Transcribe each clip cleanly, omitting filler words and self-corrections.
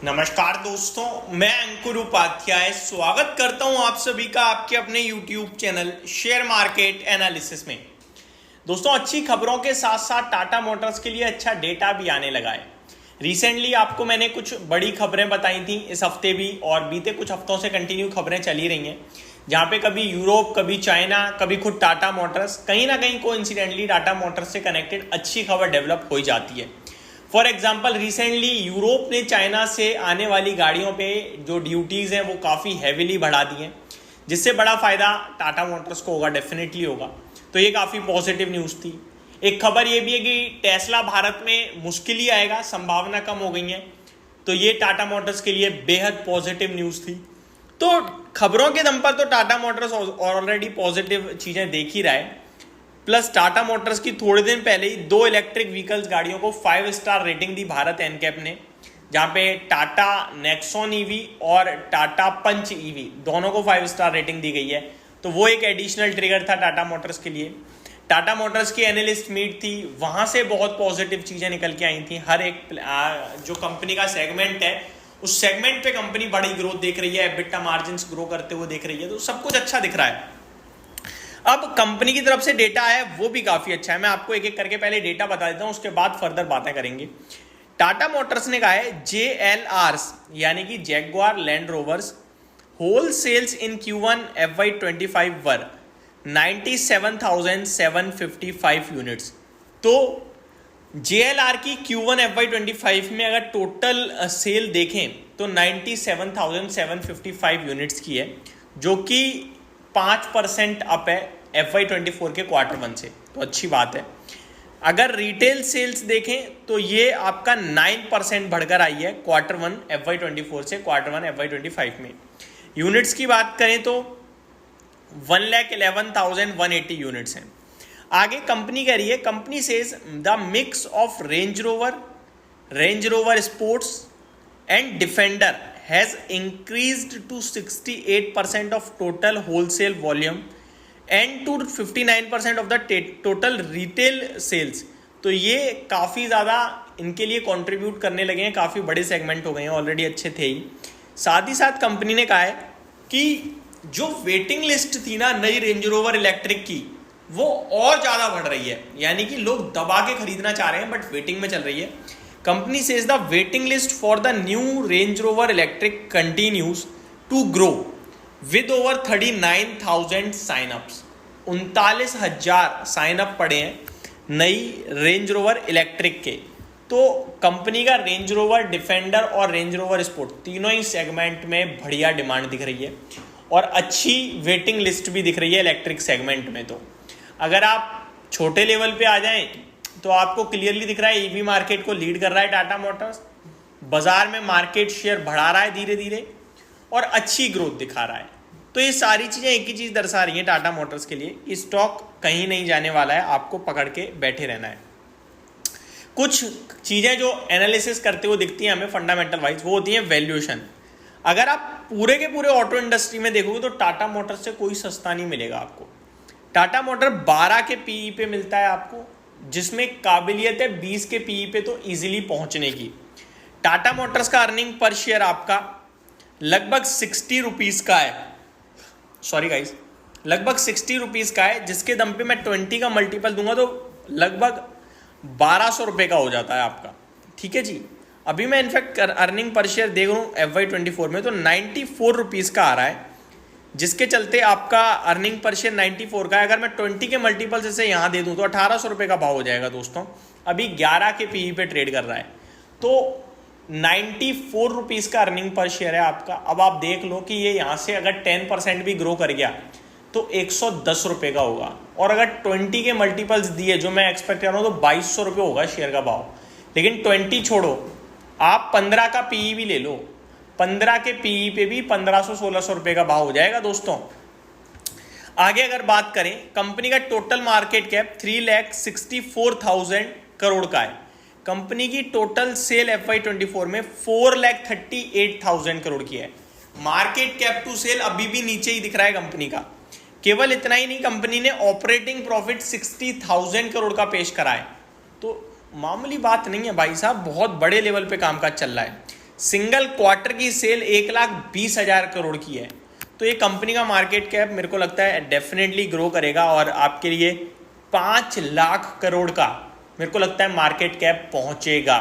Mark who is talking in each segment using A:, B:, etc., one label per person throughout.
A: नमस्कार दोस्तों, मैं अंकुर उपाध्याय स्वागत करता हूं आप सभी का आपके अपने YouTube channel share market analysis में। दोस्तों, अच्छी खबरों के साथ साथ टाटा मोटर्स के लिए अच्छा डेटा भी आने लगा है। रिसेंटली आपको मैंने कुछ बड़ी खबरें बताई थी, इस हफ्ते भी और बीते कुछ हफ्तों से कंटिन्यू खबरें चली रही हैं, जहां पे कभी यूरोप, कभी चाइना, कभी खुद टाटा मोटर्स, कहीं ना कहीं कोइंसिडेंटली टाटा मोटर्स से कनेक्टेड अच्छी खबर डेवलप हो जाती है। फॉर एग्जाम्पल, रिसेंटली यूरोप ने चाइना से आने वाली गाड़ियों पे जो ड्यूटीज़ हैं वो काफ़ी हैविली बढ़ा दी हैं, जिससे बड़ा फ़ायदा टाटा मोटर्स को होगा, डेफिनेटली होगा। तो ये काफ़ी पॉजिटिव न्यूज़ थी। एक खबर ये भी है कि टेस्ला भारत में मुश्किल ही आएगा, संभावना कम हो गई है, तो ये टाटा मोटर्स के लिए बेहद पॉजिटिव न्यूज़ थी। तो खबरों के दम पर तो टाटा मोटर्स ऑलरेडी पॉजिटिव चीज़ें देख ही रहा है। प्लस टाटा मोटर्स की थोड़े दिन पहले ही 2 इलेक्ट्रिक व्हीकल्स गाड़ियों को 5 स्टार रेटिंग दी भारत एनकैप ने, जहां पे टाटा नेक्सॉन ईवी और टाटा पंच ईवी दोनों को 5 स्टार रेटिंग दी गई है। तो वो एक एडिशनल ट्रिगर था टाटा मोटर्स के लिए। टाटा मोटर्स की एनालिस्ट मीट थी, वहां से बहुत पॉजिटिव चीजें निकल के आई थी। हर एक जो कंपनी का सेगमेंट है, उस सेगमेंट पे कंपनी बड़ी ग्रोथ देख रही है, एबिटा मार्जिन्स ग्रो करते हुए देख रही है, तो सब कुछ अच्छा दिख रहा है। अब कंपनी की तरफ से डेटा है वो भी काफी अच्छा है। मैं आपको एक एक करके पहले डेटा बता देता हूं, उसके बाद फर्दर बातें करेंगे। टाटा मोटर्स ने कहा है JLRs यानी कि Jaguar land rovers whole sales in Q1 FY25 were 97,755 units. तो JLR की Q1 FY25 में अगर टोटल सेल देखें तो 97,755 यूनिट्स की है, जो कि 5% अप है FY24 के Q1 से, तो अच्छी बात है। अगर रिटेल सेल्स देखें तो ये आपका 9% बढ़कर आई है Q1 FY24 से Q1 FY25 में। यूनिट्स की बात करें तो 1,11,180 यूनिट्स हैं। आगे कंपनी कह रही है, company says the mix of range rover sports and defender has increased to 68% of total wholesale volume and to 59% of the total retail sales। तो ये काफ़ी ज़्यादा इनके लिए कंट्रीब्यूट करने लगे हैं, काफ़ी बड़े सेगमेंट हो गए हैं, ऑलरेडी अच्छे थे ही। साथ ही साथ कंपनी ने कहा है कि जो वेटिंग लिस्ट थी ना नई रेंज रोवर इलेक्ट्रिक की, वो और ज़्यादा बढ़ रही है, यानी कि लोग दबा के खरीदना चाह रहे हैं बट वेटिंग में चल रही है। Company says the waiting list for the new Range Rover Electric continues to grow with over 39,000 sign-ups। 39,000 sign-up पड़े हैं नई रेंज रोवर इलेक्ट्रिक के। तो कंपनी का रेंज रोवर डिफेंडर और रेंज रोवर स्पोर्ट तीनों ही सेगमेंट में बढ़िया डिमांड दिख रही है और अच्छी वेटिंग लिस्ट भी दिख रही है इलेक्ट्रिक सेगमेंट में। तो अगर आप छोटे लेवल पे आ जाएं तो आपको क्लियरली दिख रहा है ईवी मार्केट को लीड कर रहा है टाटा मोटर्स, बाजार में मार्केट शेयर बढ़ा रहा है धीरे धीरे और अच्छी ग्रोथ दिखा रहा है। तो ये सारी चीज़ें एक ही चीज़ दर्शा रही हैं टाटा मोटर्स के लिए, स्टॉक कहीं नहीं जाने वाला है, आपको पकड़ के बैठे रहना है। कुछ चीज़ें जो एनालिसिस करते हुए दिखती हैं हमें फंडामेंटल वाइज, वो होती हैं वैल्यूएशन। अगर आप पूरे के पूरे ऑटो इंडस्ट्री में देखोगे तो टाटा मोटर्स से कोई सस्ता नहीं मिलेगा आपको। टाटा मोटर 12 के PE पे मिलता है आपको, जिसमें काबिलियत है 20 के PE पे तो इजीली पहुंचने की। टाटा मोटर्स का अर्निंग पर शेयर आपका लगभग 60 रुपीज़ का है, सॉरी गाइस, लगभग 60 रुपीज़ का है, जिसके दम पे मैं 20 का मल्टीपल दूंगा तो लगभग 1200 रुपये का हो जाता है आपका। ठीक है जी। अभी मैं इनफैक्ट अर्निंग पर शेयर देख रहा हूँ FY24 में तो 94 रुपीज़ का आ रहा है, जिसके चलते आपका अर्निंग पर शेयर 94 का है। अगर मैं 20 के मल्टीपल से यहाँ दे दूँ तो 1800 रुपये का भाव हो जाएगा दोस्तों। अभी 11 के PE पे ट्रेड कर रहा है, तो 94 रुपीज़ का अर्निंग पर शेयर है आपका। अब आप देख लो कि ये यहाँ से अगर 10% भी ग्रो कर गया तो 110 रुपये का होगा, और अगर 20 के मल्टीपल्स दिए जो मैं एक्सपेक्ट कर रहा हूँ तो 2200 रुपये होगा शेयर का भाव। लेकिन 20 छोड़ो, आप 15 का PE भी ले लो, 15 के PE पे भी 1500-1600 रुपये का भाव हो जाएगा दोस्तों। आगे अगर बात करें, कंपनी का टोटल मार्केट कैप 3,64,000 करोड़ का है। कंपनी की टोटल सेल FY24 में 4,38,000 करोड़ की है। मार्केट कैप टू सेल अभी भी नीचे ही दिख रहा है कंपनी का। केवल इतना ही नहीं, कंपनी ने ऑपरेटिंग प्रॉफिट 60,000 करोड़ का पेश करा है। तो मामूली बात नहीं है भाई साहब, बहुत बड़े लेवल पे कामकाज चल रहा है। सिंगल क्वार्टर की सेल 1,20,000 करोड़ की है। तो ये कंपनी का मार्केट कैप मेरे को लगता है डेफिनेटली ग्रो करेगा और आपके लिए 5 लाख करोड़ का मेरे को लगता है मार्केट कैप पहुंचेगा।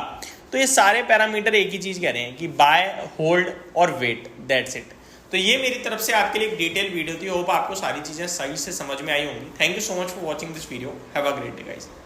A: तो ये सारे पैरामीटर एक ही चीज़ कह रहे हैं कि बाय, होल्ड और वेट, दैट्स इट। तो ये मेरी तरफ से आपके लिए एक डिटेल वीडियो थी। होप आपको सारी चीज़ें सही से समझ में आई होंगी। Thank you so much for watching this video. Have a great day guys.